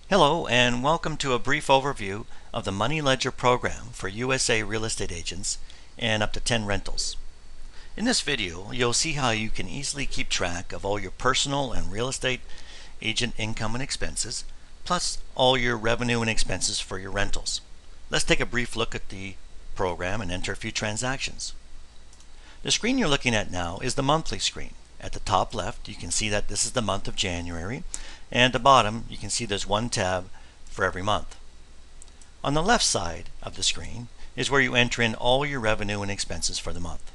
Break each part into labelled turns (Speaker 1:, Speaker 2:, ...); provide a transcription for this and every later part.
Speaker 1: Hello and welcome to a brief overview of the Money Ledger program for USA real estate agents and up to 10 rentals. In this video, you'll see how you can easily keep track of all your personal and real estate agent income and expenses, plus all your revenue and expenses for your rentals. Let's take a brief look at the program and enter a few transactions. The screen you're looking at now is the monthly screen. At the top left, you can see that this is the month of January, and at the bottom, you can see there's one tab for every month. On the left side of the screen is where you enter in all your revenue and expenses for the month.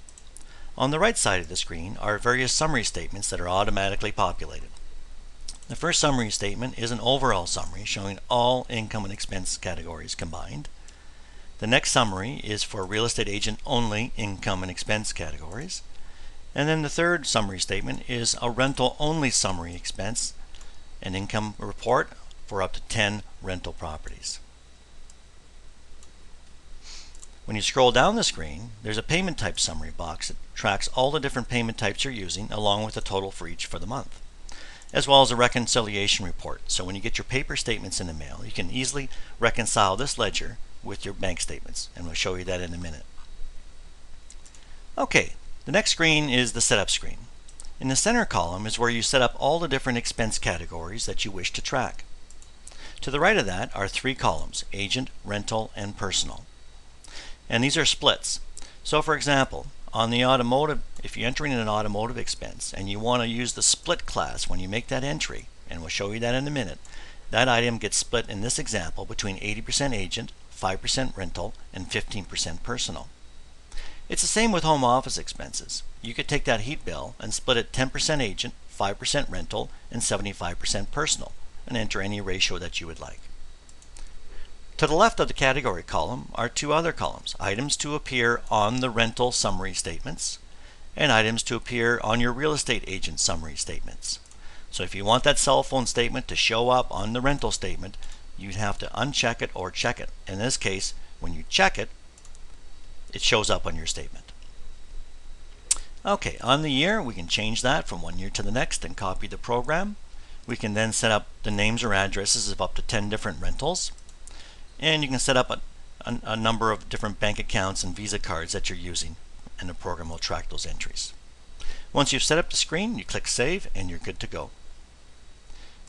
Speaker 1: On the right side of the screen are various summary statements that are automatically populated. The first summary statement is an overall summary showing all income and expense categories combined. The next summary is for real estate agent only income and expense categories. And then the third summary statement is a rental only summary expense and income report for up to 10 rental properties. When you scroll down the screen, there's a payment type summary box that tracks all the different payment types you're using along with the total for each for the month, as well as a reconciliation report. So when you get your paper statements in the mail, you can easily reconcile this ledger with your bank statements, and we'll show you that in a minute. Okay, the next screen is the setup screen. In the center column is where you set up all the different expense categories that you wish to track. To the right of that are three columns: agent, rental, and personal. And these are splits. So for example, on the automotive, if you're entering in an automotive expense and you want to use the split class when you make that entry, and we'll show you that in a minute, that item gets split in this example between 80% agent, 5% rental, and 15% personal. It's the same with home office expenses. You could take that heat bill and split it 10% agent, 5% rental, and 75% personal, and enter any ratio that you would like. To the left of the category column are two other columns: items to appear on the rental summary statements and items to appear on your real estate agent summary statements. So if you want that cell phone statement to show up on the rental statement, you'd have to uncheck it or check it. In this case, when you check it, it shows up on your statement. Okay, on the year, we can change that from one year to the next and copy the program. We can then set up the names or addresses of up to 10 different rentals. And you can set up a number of different bank accounts and Visa cards that you're using, and the program will track those entries. Once you've set up the screen, you click Save and you're good to go.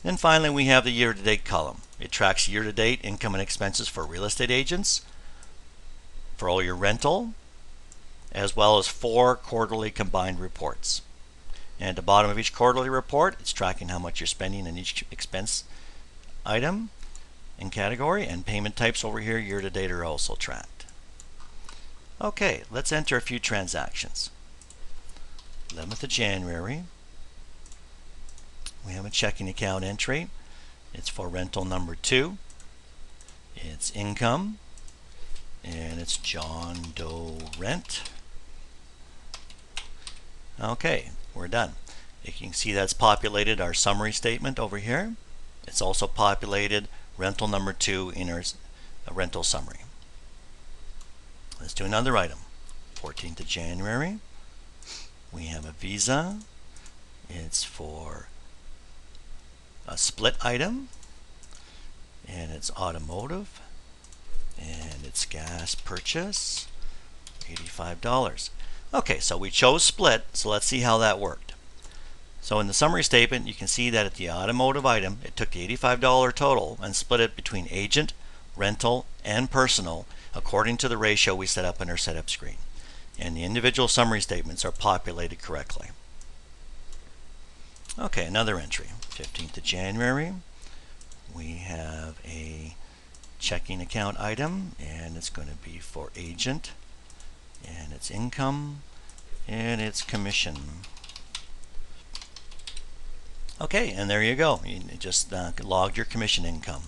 Speaker 1: Then finally, we have the year-to-date column. It tracks year-to-date income and expenses for real estate agents, for all your rental, as well as 4 quarterly combined reports. And at the bottom of each quarterly report, it's tracking how much you're spending in each expense item and category, and payment types over here, year-to-date, are also tracked. Okay, let's enter a few transactions. 11th of January. We have a checking account entry. It's for rental number 2. It's income, and it's John Doe Rent. Okay, we're done. You can see that's populated our summary statement over here. It's also populated rental number 2 in our rental summary. Let's do another item. 14th of January. We have a Visa. It's for a split item, and it's automotive, and it's gas purchase, $85. Okay, so we chose split, so let's see how that worked. So in the summary statement, you can see that at the automotive item, it took the $85 total and split it between agent, rental, and personal according to the ratio we set up in our setup screen. And the individual summary statements are populated correctly. Okay, another entry. 15th of January. We have a checking account item, and it's going to be for agent, and it's income, and it's commission. Okay, and there you go. You just logged your commission income.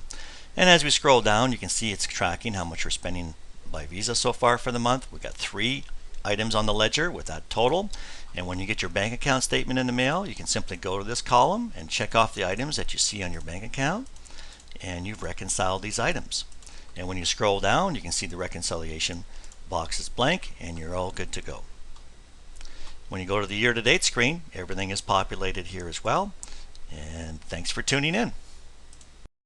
Speaker 1: And as we scroll down, you can see it's tracking how much we're spending by Visa so far for the month. We've got 3 items on the ledger with that total. And when you get your bank account statement in the mail, you can simply go to this column and check off the items that you see on your bank account, and you've reconciled these items. And when you scroll down, you can see the reconciliation box is blank, and you're all good to go. When you go to the year-to-date screen, everything is populated here as well. And thanks for tuning in.